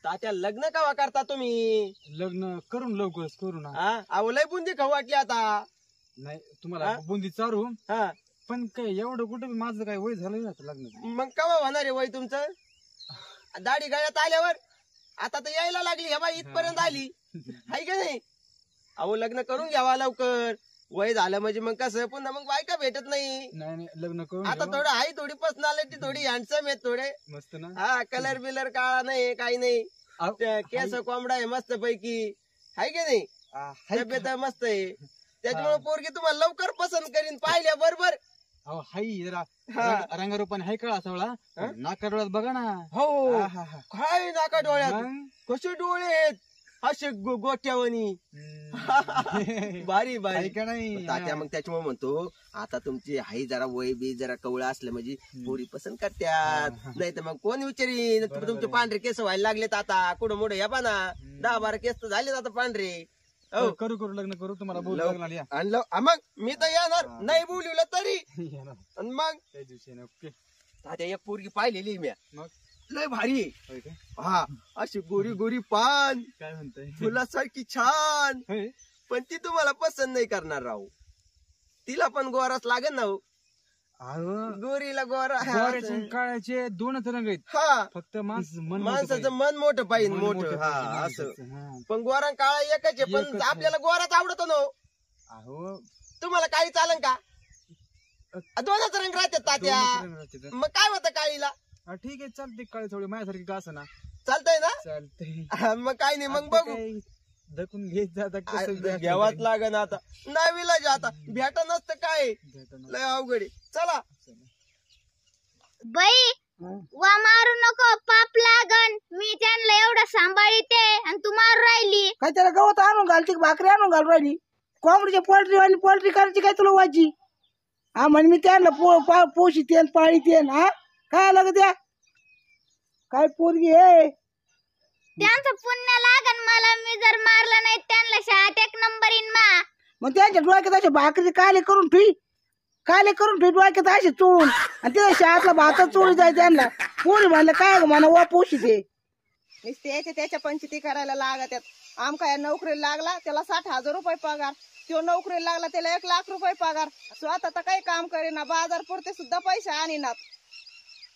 तात्या लग्न कवा करता तुम्ही? लग्न करून लवकरच करू ना. अहो लय बुंदी खाऊ वाटली आता. नाही तुम्हाला बुंदी चारू. पण काय एवढं कुठं माझं काय वय झालं ना लग्न. मग कवा होणार आहे वय तुमचं? दाढी गळ्यात आल्यावर आता तर यायला लागली हे बाई इथपर्यंत आली हाय का नाही? अहो लग्न करून घ्यावा लवकर. वय झालं म्हणजे मग कसं पुन्हा मग बायका भेटत नाही. नाही लग्न करून आता थोडं आहे थोडी पर्सनॅलिटी थोडी हँडसम आहे थोडे. मस्त ना. कलर बिलर काळा नाही काही नाही. केस कोंबडा आहे मस्त पैकी हाय का नाही? तब्येत मस्त आहे त्याच्यामुळे पोरगी तुम्हाला लवकर पसंत करीन पाहिल्या बरोबर. हो हाय जरा रंगारूपाने हाय कळा सवळा. नाका डोळ्यात बघा ना. हो काय नाका डोळ्यात कसे डोळे आहेत असे गोट्यावणी. भारी भारी का नाही तात्या. मग त्याच्यामुळे म्हणतो आता तुमची हाई जरा वय बी जरा कवळ असलं म्हणजे पोरी पसंत करत्यात. नाही तर मग कोण विचारी तुमचे पांढरे केस व्हायला लागलेत आता कुठं मोठं या ना 10-12 केस तर झालेत आता पांढरे. करू करू लग्न करू तुम्हाला बोलू आणलं मग मी तर येणार नाही बोलवलं तरी. मग तात्या एक पोरगी पाहिलेली मी मग लय भारी. हा अशी गोरी गोरी पान काय म्हणताय फुलासारखी छान. पण ती तुम्हाला पसंत नाही करणार राहू. तिला पण गोराच लागेल ना हो. गोरीला गोरा काळ्याचे 2च रंग आहेत. फक्त माणसाचं मन मोठं पाहिजे मोठं. हा असं पण गोरा काळा एकच आहे. पण आपल्याला गोराच आवडतो ना. अहो तुम्हाला काही चालन का? 2च रंग राहतात तात्या. मग काय होतं काळीला? ठीक आहे चालते. काळी थोडी माझ्यासारखी का असं ना चालतंय ना. चालतंय मग काही नाही मग बघू. धकून घेत जाता घ्यावाच लागन आता. नाही विलाज आता भेटा नसतं काय लय अवघड आहे. चला बाई वा मारू नको पाप लागन. मी त्यांना एवढं सांभाळीते आणि तू मारू राहिली. काय त्याला गवत आणून घालची भाकरी आणून घालून राहिली. कोंबडीची पोल्ट्री आणि पोल्ट्री करायची काय तुला वाजी? म्हण मी त्यांना पोषीते पाळीते. काय लागत द्या काय पोरगी आहे? त्यांचं पुण्य लागन मला. मी जर मारलं नाही त्यांना शाळेत 1 नंबर येईन मा. मग त्यांच्या डोळ्यात अशा भाकरी काले करून ठेवी डोळ्यात असे चोळून आणि तिला शाळेतला भातच चोळी जाय त्यांना. पोरी म्हणलं काय मला वा पोषीते नुसते त्याच्या पंचायती करायला लागतात. आमका नोकरीला लागला त्याला 60,000 रुपये पगार. तो नोकरीला लागला त्याला 1 लाख रुपये पगार. स्वतः तर काही काम करेना. बाजार पुरते सुद्धा पैसे आणीनात.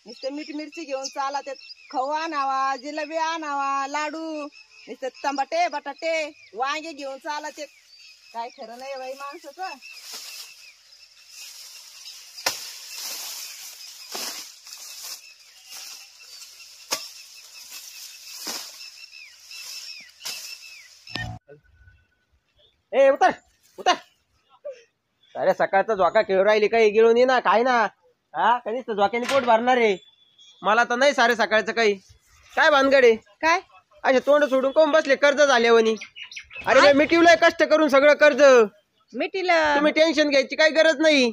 नुसते मीठ मिरची घेऊन चालत. खऊ आणावा जिलेबी आणावा लाडू नुसते टमाटे बटाटे वांगे घेऊन चालत. काय खरं नाही बाई माणसाचं. ए उतर उतर. अरे सकाळचा झोका खेळू राहिली काही गिळून ये ना काय ना. कधीच झोक्याने पोट भरणार आहे. मला तर नाही सारे सकाळचं काही. काय भानगडे काय असे तोंड सोडून कोण बसले कर्ज झाल्यावनी? अरे मी मिटवलंय कष्ट करून सगळं कर्ज. मिटीला तुम्ही टेन्शन घ्यायची काही गरज नाही.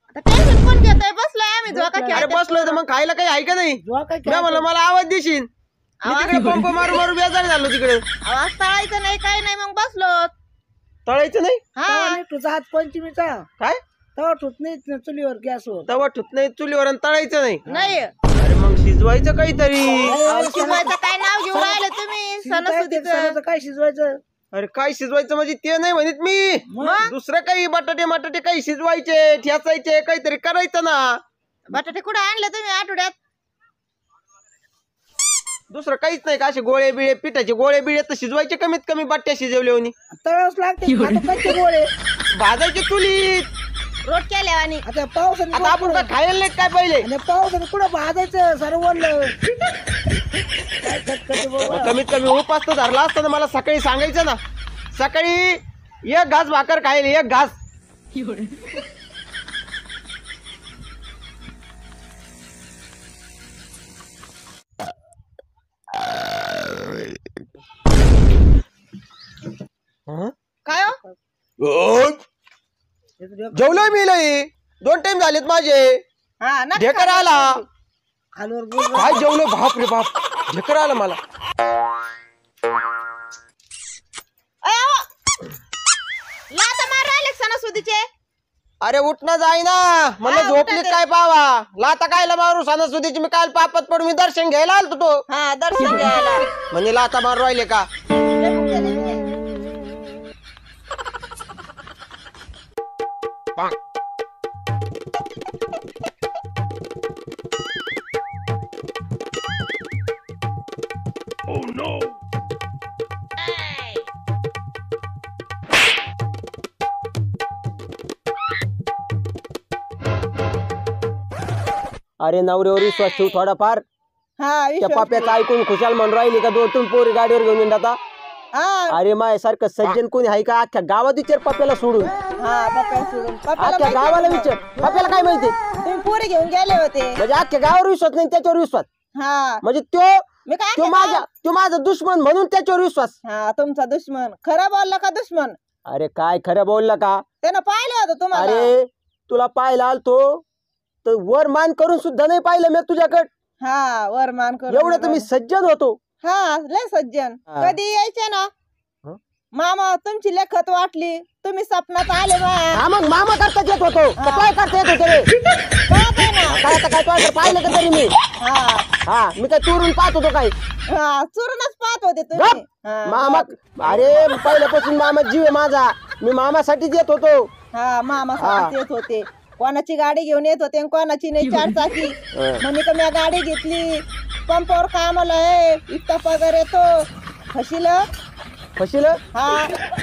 आता टेन्शन कोण घेतोय? बसलोय आम्ही झोका अरे बसलोय तर मग खायला काही आहे का नाही? मला आवाज देशील. पंप मारू मारू बेजार झालो तिकडे. आवाज तळायचं नाही काही नाही मग बसलो. तळायचं नाही तुझा हात पंचमीचा काय तवा ठुत नाही चुलीवर गॅसवर. तवा ठुत नाही चुलीवर आणि तळायचं नाही. अरे मग शिजवायचं काहीतरी. शिजवायचं काय नाव घेऊन राहिले तुम्ही? सणासुदीचं काय शिजवायचं? अरे काय शिजवायचं म्हणजे ते नाही म्हणत मी. दुसरं काही बटाटे काही शिजवायचे ठेचायचे काहीतरी करायचं ना. बटाटे कुठे आणले तुम्ही आठवड्यात? दुसरं काहीच नाही का? असे गोळे बिळे पिठाचे गोळे बिळे तर शिजवायचे कमीत कमी बट्ट्या शिजवले. तळावच लागते गोळे भाजायचे चुलीत रोट केल्या आणि आता पावसाने आता आपण काय खायला नाही काय पहिले? पावसाने कुठं भाजायचं सर्व कमीत कमी उपास तर धरला असता ना. मला सकाळी सांगायचं ना. सकाळी 1 घास भाकर खायला 1 घास. काय जेवलोय मी लई 2 टाइम झालेत माझे. ढेकर आला काय जेवलो बाप रे बाप. ढेकर आला मला. लाता मार राहिले सणासुदीचे. अरे उठणं जाई ना मला हा, झोपलीत उठा ते. काय पावा लाता कायला मारू सणासुदीची मी काल पापत पडून मी दर्शन घ्यायला आलतो तो हा दर्शन घ्यायला म्हणजे लाता मारू राहिले का अरे नवऱ्यावर विश्वास ठेव थोडाफार हा त्या विश्वास पाप्याचं ऐकून खुशाल म्हणून राहिली का दोन पोरी गाडीवर घेऊन येऊन आता हा अरे माय सारखं सज्जन कोणी आहे का अख्ख्या गावात विचार पप्याला सोडून हा पप्पा सोडून पप्पाला अख्ख्या माहिती गावाला होतं. विचार पप्याला काय माहिती तुम्ही पोरी घेऊन गेले होते म्हणजे अख्ख्या गावावर विश्वास नाही त्याच्यावर विश्वास हा म्हणजे मी काय तो माझा दुश्मन म्हणून त्याच्यावर विश्वास हा तुमचा दुश्मन खरं बोलला का दुश्मन अरे काय खरं बोलला का त्यानं पाहिलं होतं तुम्हाला अरे तुला पाहायला आलतो तर वर मान करून सुद्धा नाही पाहिलं मी तुझ्याकडे हा वरमान करून एवढं तर मी सज्जन होतो हा लय सज्जन हा. कधी यायचे ना हं? मामा तुमची लेखत वाटली तुम्ही स्वप्नात आले बा हा मग मामा करताच येत होतो का काय करता येत होते रे कळत आहे ना काय आता काय तुझ्याकडे पाहिलं का तरी मी हा हा मी काय चोरून पाहत होतो काय हा चुरूनच पाहत होते तुम्ही हा, मामा अरे पहिल्यापासून मामा जीव आहे माझा मी मामासाठीच येत होतो हा मामा सोबत येत होते कोणाची गाडी घेऊन येत होते आणि कोणाची नाही चार चाकी म्हणे का मी गाडी घेतली पंपावर कामाला आहे इतका पगार येतो फशील फशील हा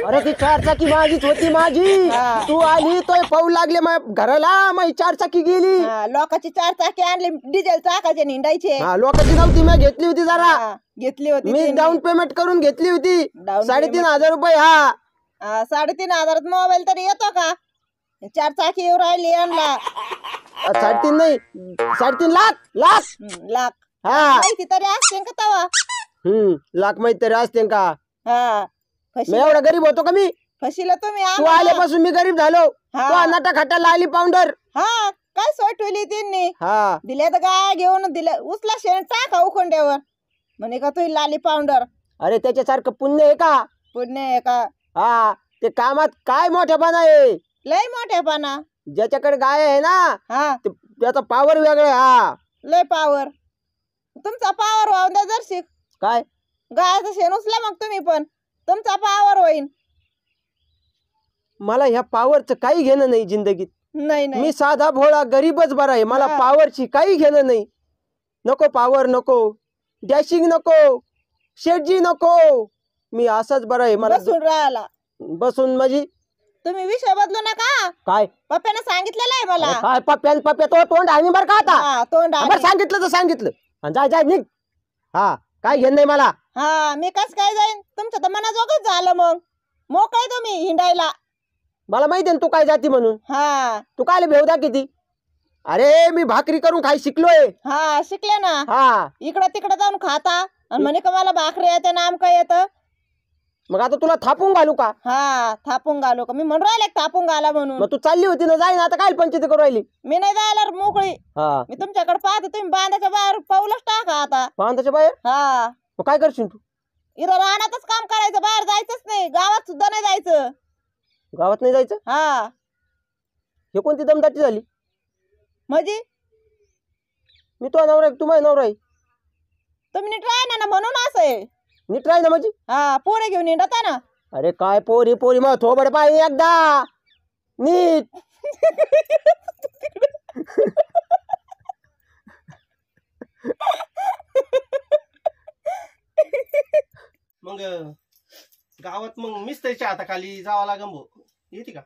अरे ती चार चाकी माझीच होती माझी हा. तू आली तो पाऊल लागले घराला माझी चार चाकी गेली हा, लोकांची चार चाकी आणली डिझेल चाकाचे निंडायचे हा लोकांची नव्हती मी घेतली होती जरा हा, घेतली होती मी त्यांनी. डाऊन पेमेंट करून घेतली होती Down 3,500 रुपये हा हा, 3,500 मोबाईल तरी येतो का चार चाकी येऊ राहिली आणला 3.5 नाही 3.5 लाख लाख हा माहिती तरी असते का तवा लाख माहित तरी असते का हा मी फशील एवढा गरीब होतो का मी फशील तुम्ही तू आम्हाला. आल्यापासून मी गरीब झालो हा. तू अन्नाटा खाटाला आली पाऊंडर हा काय सोय ठेवली त्यांनी हा दिल्या तर गाय घेऊन दिल्या उचला शेण टाका उखंड्यावर म्हणे का तुझी लाली पावडर अरे त्याच्यासारखं पुण्य आहे का पुण्य आहे का हा ते कामात काय मोठेपणा आहे लय मोठेपणा ज्याच्याकडे गाय आहे ना हा त्याचा पावर वेगळा आहे, हा लय पावर तुमचा पावर वाहून द्या जर शिक काय गायचं शेण उचला मग तुम्ही पण तुमचा पावर होईन मला ह्या पावरचं काही घेणं नाही जिंदगीत नाही नाही मी साधा भोळा गरीबच बरा आहे मला हा. पावरची काही घेणं नाही नको पावर नको डॅशिंग नको शेटजी नको मी असाच बरा आहे मला बसून राहिला बसून माझी तुम्ही विषय बदलू नका काय पप्प्याने सांगितलेलं आहे मला अरे काय पप्प्या तो तोंड आहे बरं का आता हा, तोंड बरं आहे. सांगितलं तर सांगितलं आणि जाय जाय निघ हा काय घेणं नाही मला हा मी कस काय जाईन तुमच्या तर मनाजोगच झालं मग मोकळे तुम्ही हिंडायला मला माहिती आहे ना तू काय जाती म्हणून हा तू काय भेवदा किती अरे मी भाकरी करून खाई शिकलोय हा शिकले ना हा इकडं तिकडं जाऊन खाता आणि म्हणे का मला भाकरी येते नाम काय येतं मग आता तुला थापून घालू का हा थापून घालू का मी म्हणून राहिले थापून घाला म्हणून मग तू चालली होती ना जाई ना आता काय पंचायती करू राहिली मी नाही जायला मोकळी हा मी तुमच्याकडे पाहते तुम्ही बांधाच्या बाहेर पाऊलच टाका आता पाहताच्या बाहेर हा मग काय करशील तू इथं रानातच काम करायचं बाहेर जायचंच नाही गावात सुद्धा नाही जायचं गावात नाही जायचं हा हे कोणती दमदाटी झाली म्हणजे मी तो नवरा आहे, तू माझा नवरा आहे तुम्ही नीट राहा ना म्हणून असं आहे नीट राही ना माझी हा पोरे घेऊन येतात ना अरे काय पोरी पोरी मग थोबड पाहिजे एकदा नीट मग गावात मग मिस्त्रीच्या हाताखाली जावं लागेल भाऊ येते का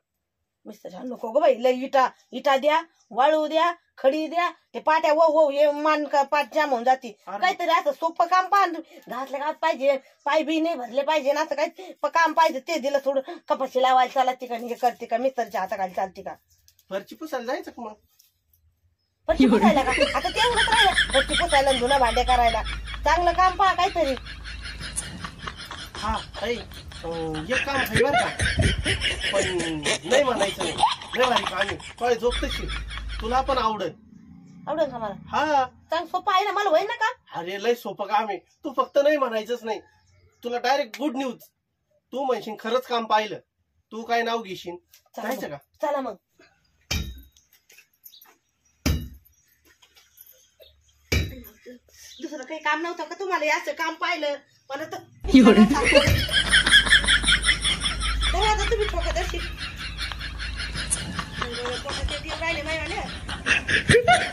मिस्टर नको ग बाई लय इटा द्या वाळू द्या खडी द्या ते पाट्या वो हे मान का पाट जाम होऊन जाते काहीतरी असं सोपं काम घातल्या घात पाहिजे पाय बी नाही भरले पाहिजे ना असं काही काम पाहिजे ते दिलं सोडून कपाशी लावायला चालते का हे करते का मिस्टरच्या हाताखाली चालते का फरची पुसायला जायचं का मग फरची पुसायला का आता तेवढंच राहिलं फरची पुसायला धुणं भांडे करायला चांगलं काम पहा काहीतरी हा ऐ एक काम आहे बरं का पण नाही म्हणायचं नाही लय भारी काम आहे काय झोप तशी तुला पण आवडेल आवडेल का मला हा चांग सोपं आहे ना मला होईल ना का अरे लय सोपं काम आहे तू फक्त नाही म्हणायचंच नाही तुला डायरेक्ट गुड न्यूज तू म्हणशील खरंच काम पाहिलं तू काय नाव घेशील जायचं का चला मग दुसरं काही काम नव्हतं का तुम्हाला? हे असं काम पाहिलं पण आता तुम्ही ठोकत अशी राहिले माहिती